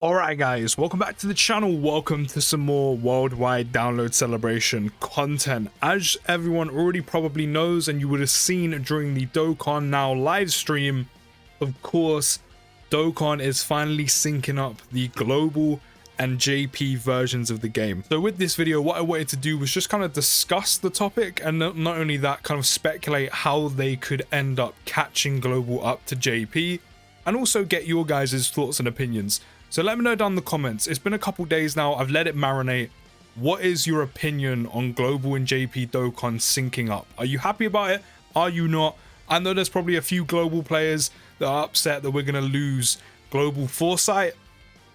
Alright guys, welcome back to the channel. Welcome to some more worldwide download celebration content. As everyone already probably knows and you would have seen during the Dokkan Now live stream, of course, Dokkan is finally syncing up the global and JP versions of the game. So with this video, what I wanted to do was just kind of discuss the topic, and not only that, kind of speculate how they could end up catching global up to JP, and also get your guys' thoughts and opinions. So let me know down in the comments. It's been a couple days now. I've let it marinate. What is your opinion on global and JP Dokkan syncing up? Are you happy about it? Are you not? I know there's probably a few global players that are upset that we're going to lose global foresight,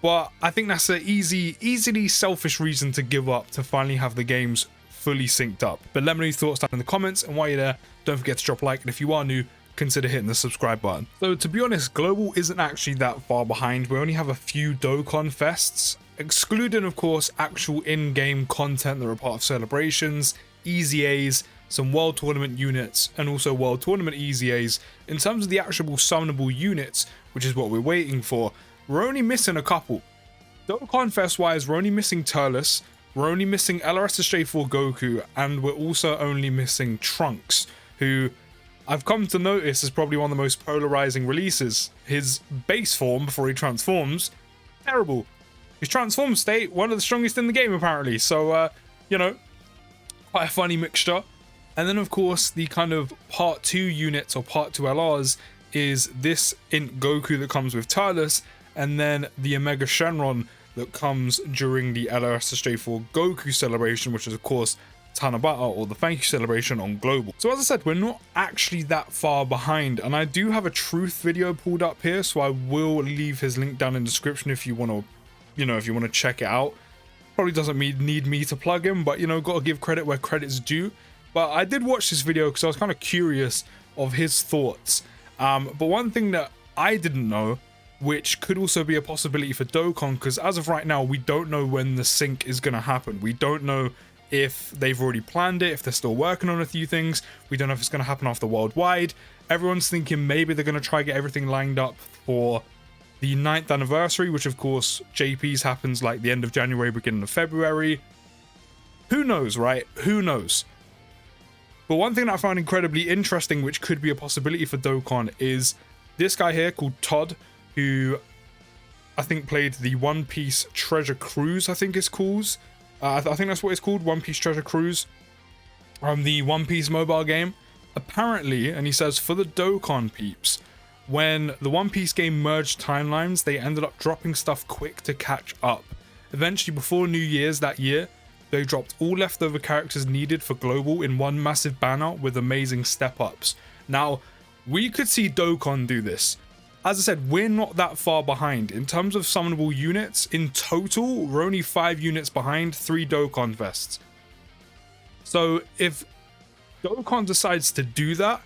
but I think that's an easily selfish reason to give up to finally have the games fully synced up. But let me know your thoughts down in the comments, and while you're there, don't forget to drop a like, and if you are new, consider hitting the subscribe button. So to be honest, global isn't actually that far behind. We only have a few Dokkan fests, excluding of course actual in-game content that are part of celebrations, easy A's, some world tournament units, and also world tournament easy A's. In terms of the actual summonable units, which is what we're waiting for, we're only missing a couple. Dokkan fest wise, we're only missing Turles, we're only missing LRSJ4 Goku, and we're also only missing Trunks, who I've come to notice is probably one of the most polarizing releases. His base form before he transforms, terrible. His transform state, one of the strongest in the game apparently. So, you know, quite a funny mixture. And then of course the kind of part 2 units or part 2 LRs is this Int Goku that comes with Turles, and then the Omega Shenron that comes during the LRSJ4 Goku celebration, which is of course Tanabata, or the thank you celebration on global. So as I said, we're not actually that far behind, and I do have a truth video pulled up here, so I will leave his link down in the description if you want to, if you want to check it out. Probably doesn't need me to plug him, but got to give credit where credit's due. But I did watch this video because I was kind of curious of his thoughts. But one thing that I didn't know, which could also be a possibility for Dokkan, because as of right now we don't know when the sync is going to happen. We don't know if they've already planned it, if they're still working on a few things. We don't know if it's going to happen after worldwide. Everyone's thinking maybe they're going to try to get everything lined up for the 9th anniversary, which of course JP's happens like the end of January, beginning of February. Who knows, right? Who knows? But one thing that I found incredibly interesting, which could be a possibility for Dokkan, is this guy here called Todd, who I think played the One Piece Treasure Cruise, I think it's called. I think that's what it's called, One Piece Treasure Cruise, the One Piece mobile game. Apparently, and he says, for the Dokkan peeps, when the One Piece game merged timelines, they ended up dropping stuff quick to catch up. Eventually, before New Year's that year, they dropped all leftover characters needed for global in one massive banner with amazing step-ups. Now, we could see Dokkan do this. As I said, we're not that far behind. In terms of summonable units, in total, we're only 5 units behind 3 Dokkan Fests. So if Dokkan decides to do that,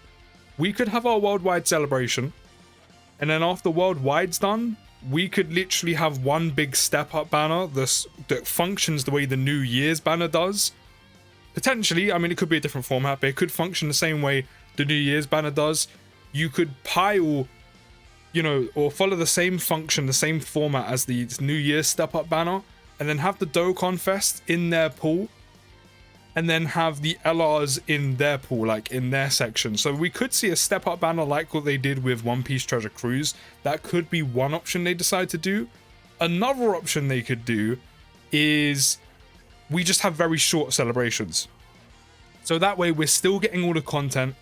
we could have our worldwide celebration, and then after worldwide's done, we could literally have one big step-up banner that functions the way the New Year's banner does. Potentially, I mean, it could be a different format, but it could function the same way the New Year's banner does. You could pile, or follow the same function, the same format as the New Year's step-up banner, and then have the Dokkan Fest in their pool, and then have the LRs in their pool, like in their section. So we could see a step-up banner like what they did with One Piece Treasure Cruise. That could be one option they decide to do. Another option they could do is we just have very short celebrations. So that way we're still getting all the content.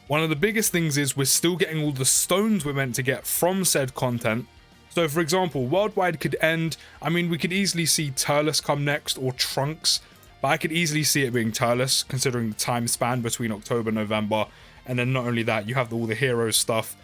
One of the biggest things is we're still getting all the stones we're meant to get from said content. So for example, worldwide could end. I mean, we could easily see Turles come next, or Trunks, but I could easily see it being Turles considering the time span between October, November, and then not only that, you have all the heroes stuff.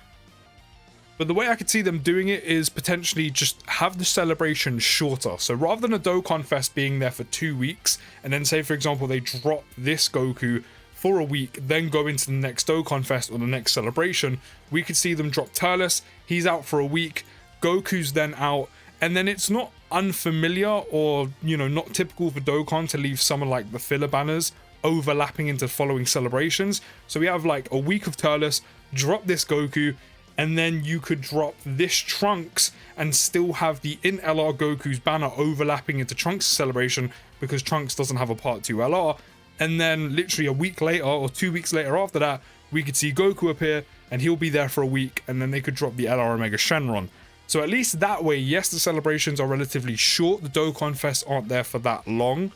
But the way I could see them doing it is potentially just have the celebration shorter. So rather than a Dokkan Fest being there for 2 weeks, and then say for example they drop this Goku for a week, then go into the next Dokkan Fest or the next celebration, we could see them drop Turles, he's out for a week, Goku's then out, and then it's not unfamiliar or, not typical for Dokkan to leave someone like the filler banners overlapping into following celebrations. So we have like a week of Turles, drop this Goku, and then you could drop this Trunks and still have the in LR Goku's banner overlapping into Trunks' celebration, because Trunks doesn't have a part 2 LR. And then literally a week later or 2 weeks later after that, we could see Goku appear and he'll be there for a week, and then they could drop the LR Omega Shenron. So at least that way, yes, the celebrations are relatively short, the Dokkan Fest aren't there for that long,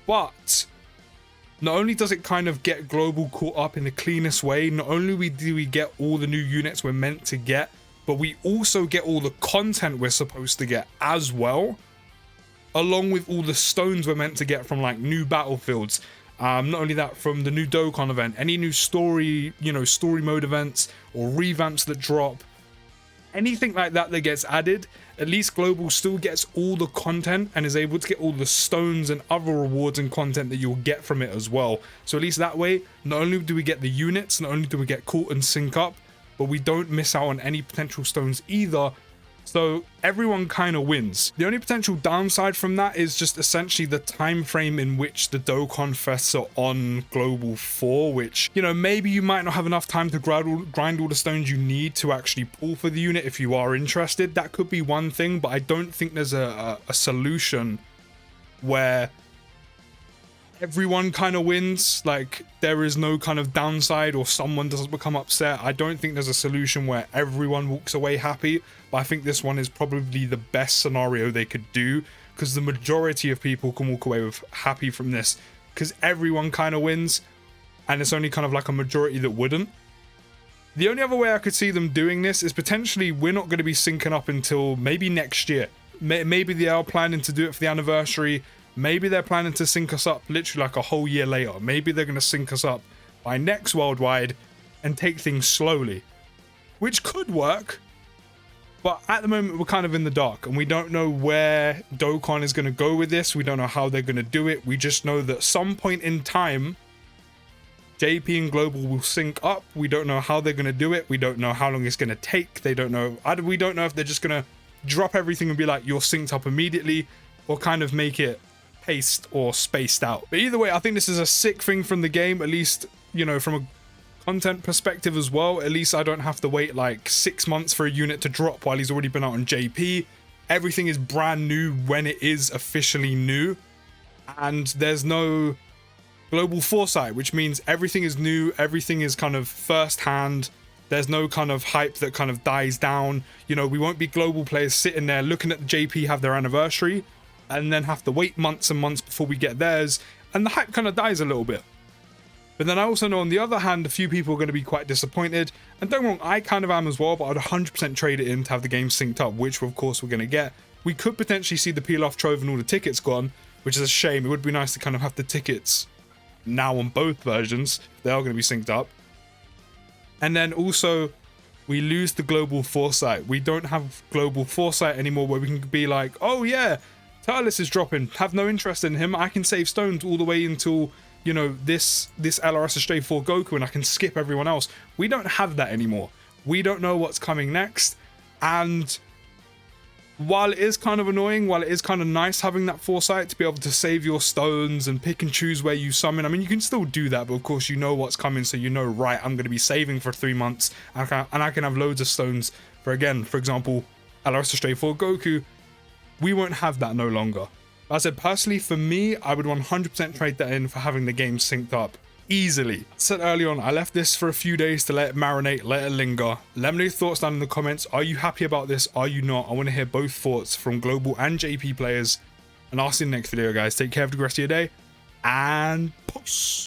but not only does it kind of get Global caught up in the cleanest way, not only do we get all the new units we're meant to get, but we also get all the content we're supposed to get as well, along with all the stones we're meant to get from like new battlefields. Not only that, from the new Dokkan event, any new story, story mode events or revamps that drop, anything like that that gets added, at least Global still gets all the content and is able to get all the stones and other rewards and content that you'll get from it as well. So at least that way, not only do we get the units, not only do we get caught and sync up, but we don't miss out on any potential stones either. So everyone kind of wins. The only potential downside from that is just essentially the time frame in which the Dokkan Fests are on Global 4, which, maybe you might not have enough time to grind all the stones you need to actually pull for the unit if you are interested. That could be one thing, but I don't think there's a solution where everyone kind of wins. Like, there is no kind of downside or someone doesn't become upset. I don't think there's a solution where everyone walks away happy, but I think this one is probably the best scenario they could do, because the majority of people can walk away with happy from this, because everyone kind of wins and it's only kind of like a majority that wouldn't. The only other way I could see them doing this is potentially we're not going to be syncing up until maybe next year. Maybe they are planning to do it for the anniversary. Maybe they're planning to sync us up literally like a whole year later. Maybe they're going to sync us up by next Worldwide and take things slowly, which could work. But at the moment, we're kind of in the dark and we don't know where Dokkan is going to go with this. We don't know how they're going to do it. We just know that some point in time, JP and Global will sync up. We don't know how they're going to do it. We don't know how long it's going to take. We don't know if they're just going to drop everything and be like, you're synced up immediately, or kind of make it paced or spaced out. But either way, I think this is a sick thing from the game, at least, from a content perspective as well. At least I don't have to wait like 6 months for a unit to drop while he's already been out on JP. Everything is brand new when it is officially new, and there's no global foresight, which means everything is new, everything is kind of first hand. There's no kind of hype that kind of dies down. We won't be global players sitting there looking at the JP have their anniversary and then have to wait months and months before we get theirs, and the hype kind of dies a little bit. But then I also know on the other hand, a few people are going to be quite disappointed, and don't get me wrong, I kind of am as well, but I'd 100% trade it in to have the game synced up, which of course we're going to get. We could potentially see the peel off trove and all the tickets gone, which is a shame. It would be nice to kind of have the tickets now on both versions. They are going to be synced up. And then also, we lose the global foresight. We don't have global foresight anymore where we can be like, oh yeah, Turles is dropping, have no interest in him. I can save stones all the way until, this LRS is straight for Goku and I can skip everyone else. We don't have that anymore. We don't know what's coming next. And while it is kind of annoying, while it is kind of nice having that foresight to be able to save your stones and pick and choose where you summon, I mean, you can still do that, but of course you know what's coming, so right, I'm going to be saving for 3 months, and I can have loads of stones for example, LRS straight for Goku. We won't have that no longer. As I said, personally, for me, I would 100% trade that in for having the game synced up easily. I said early on, I left this for a few days to let it marinate, let it linger. Let me know your thoughts down in the comments. Are you happy about this? Are you not? I want to hear both thoughts from global and JP players. And I'll see you in the next video, guys. Take care, have a good rest of your day, and peace.